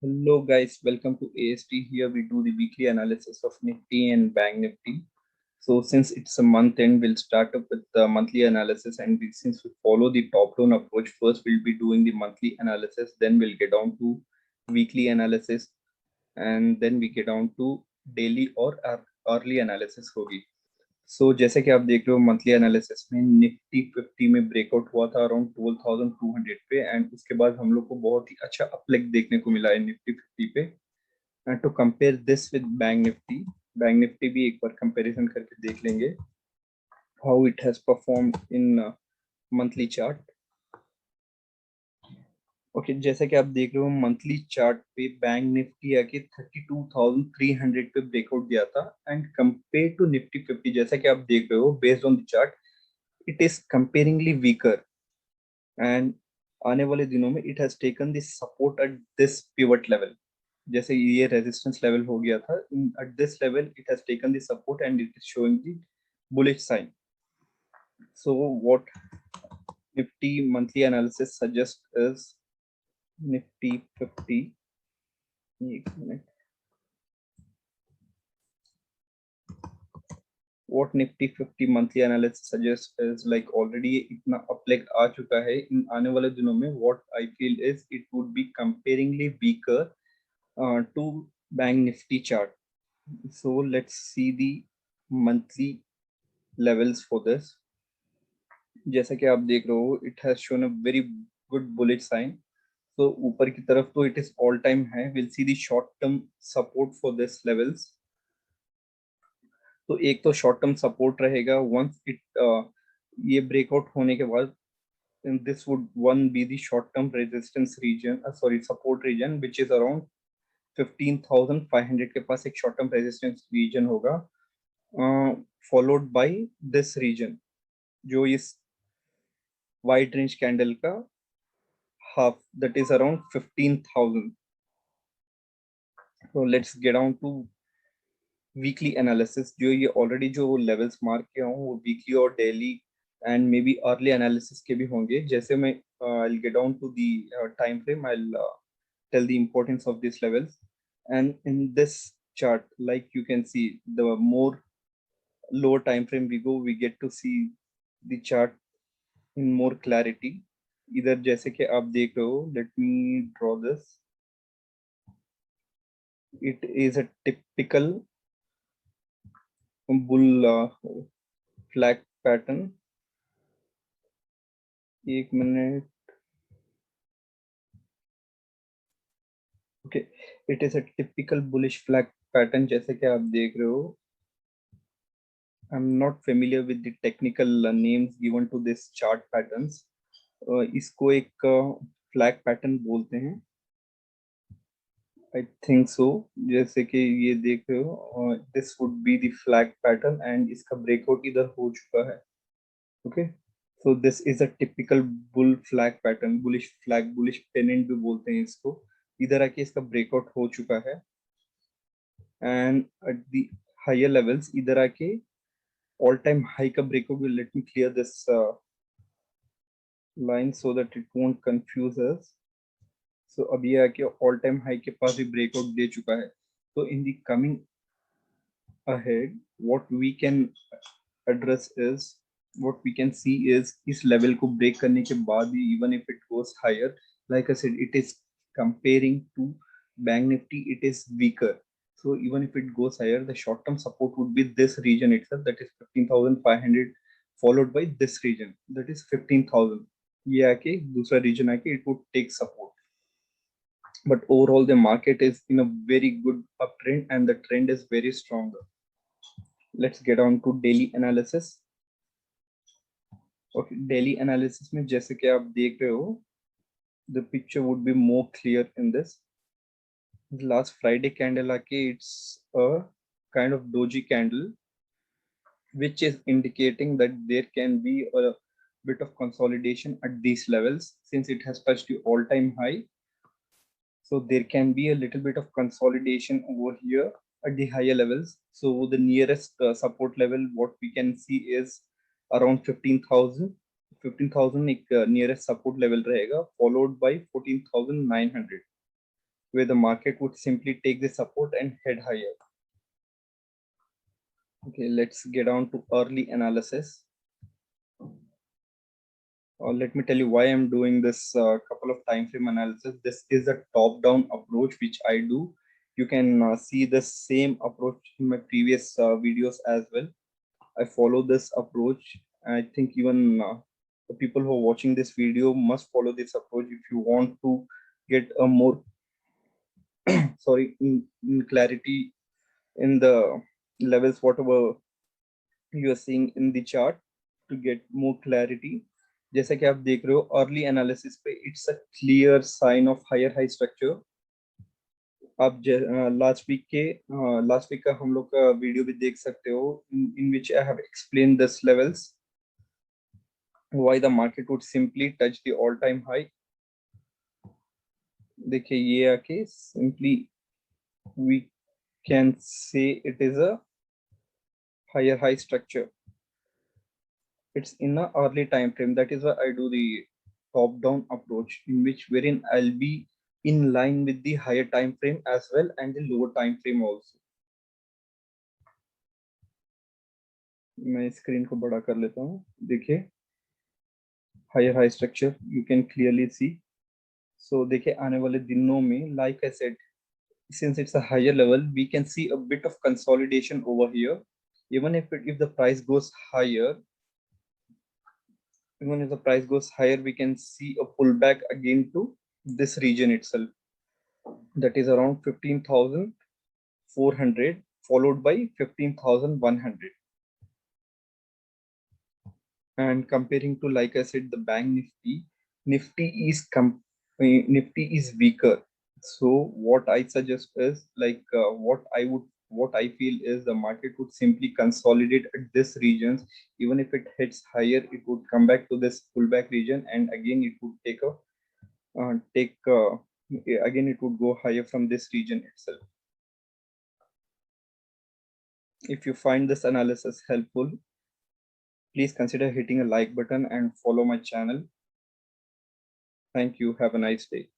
Hello guys, welcome to AST. Here we do the weekly analysis of Nifty and Bank Nifty. So since it's a month end, we'll start up with the monthly analysis, and since we follow the top-down approach, first we'll be doing the monthly analysis, then we'll get down to weekly analysis, and then we get down to daily or early analysis होगी. सो जैसे कि आप देख रहे हो monthly analysis में Nifty 50 में breakout हुआ था अराउंड 12,200 पे, एंड उसके बाद हम लोग को बहुत ही अच्छा अपलेग देखने को मिला है निफ्टी 50 पे. And to compare this with bank Nifty भी एक बार कंपैरिजन करके देख लेंगे how it has performed in monthly chart. Okay, जैसा कि आप देख रहे हो मंथली चार्ट पे बैंक निफ्टी आके 32,300 पे ब्रेकआउट दिया था, एंड कंपेयर टू निफ्टी 50 जैसा कि आप देख रहे हो based on the chart it is comparingly weaker. And आने वाले दिनों में it has taken this support at this pivot level. जैसे ये रेजिस्टेंस लेवल हो गया था, at this level it has taken this support and it is showing the bullish sign. So what Nifty monthly analysis suggest is Nifty 50. एक minute. What Nifty 50 monthly analysis suggests is like already इतना अपलेग आ चुका है इन आने वाले दिनों में. What I feel is it would be comparingly weaker to Bank Nifty chart. So let's see the monthly levels for this. जैसा कि आप देख रहे हो it has shown a very good bullish sign. So ऊपर की तरफ तो it is all time high. We'll see the short term support for this levels. तो एक तो शॉर्ट टर्म सपोर्ट रहेगा वंस इट ये ब्रेकआउट होने के बाद this would one be the short term resistance region, sorry support region, which is around 15,500 के पास एक शॉर्ट टर्म रेजिस्टेंस रीजन होगा, फॉलोड बाय दिस रीजन जो इस वाइड रेंज कैंडल का half, that is around 15,000. so let's get on to weekly analysis. जो ये already जो levels mark किया हूँ वो वीकली और daily and maybe hourly analysis के भी होंगे. जैसे मैं I get down to the time frame, I tell the importance of these levels. And in this chart, like you can see, the more lower time frame we go, we get to see the chart in more clarity. इधर जैसे कि आप देख रहे हो, let me draw this. It is a typical bull flag pattern. एक minute. Okay, it is a typical bullish flag pattern जैसे कि आप देख रहे हो. I'm not familiar with the technical names given to this chart patterns. इसको एक flag pattern बोलते हैं, I think so. जैसे कि ये देख रहे हो, this would be the flag pattern and इसका breakout इधर हो चुका है. Okay, so this is a typical bull flag pattern, bullish flag, bullish pennant भी बोलते हैं इसको. इधर आके इसका breakout हो चुका है, and at the higher levels इधर आके all time high का breakout will. Let me clear this line so that it won't confuse us. So अभी आके all time high के पास भी breakout दे चुका है. So in the coming ahead, what we can address is, what we can see is इस level को break करने के बाद भी even if it goes higher, like I said, it is comparing to Bank Nifty, it is weaker. So even if it goes higher, the short term support would be this region itself, that is 15,500, followed by this region, that is 15,000. ये आके दूसरा region आके it would take support. But overall the market is in a very good uptrend and the trend is very strong. Let's get on to daily analysis. Okay, daily analysis में जैसे कि आप देख रहे हो, the picture would be more clear in this. Last Friday candle आके it's a kind of doji candle which is indicating that there can be a bit of consolidation at these levels since it has touched the all-time high. So there can be a little bit of consolidation over here at the higher levels. So the nearest support level what we can see is around 15,000. 15,000 एक nearest support level रहेगा, followed by 14,900. where the market would simply take the support and head higher. Okay, let's get on to early analysis. Let me tell you why I'm doing this couple of time frame analysis. This is a top-down approach which I do. You can see the same approach in my previous videos as well. I follow this approach. I think even the people who are watching this video must follow this approach if you want to get a more in clarity in the levels whatever you are seeing in the chart to get more clarity. जैसा कि आप देख रहे हो hourly analysis पे it's a clear sign of higher high structure. आप last week का हम लोग का वीडियो भी देख सकते हो in which I have explained this levels why the market would simply touch the all time high. देखिए ये आके simply we can say it is a higher high structure. It's in a early time frame. That is why I do the top down approach in which wherein I'll be in line with the higher time frame as well and the lower time frame also. मैं screen को बड़ा कर लेता हूँ. देखिए higher high structure you can clearly see. So देखिए आने वाले दिनों में like I said, since it's a higher level, we can see a bit of consolidation over here. Even if the price goes higher, even if the price goes higher, we can see a pullback again to this region itself. That is around 15,400 followed by 15,100. And comparing to, like I said, the bank Nifty is weaker. So what I suggest is like what I feel is the market would simply consolidate at this regions. Even if it hits higher, it would come back to this pullback region, and again it would again it would go higher from this region itself. If you find this analysis helpful, please consider hitting a like button and follow my channel. Thank you. Have a nice day.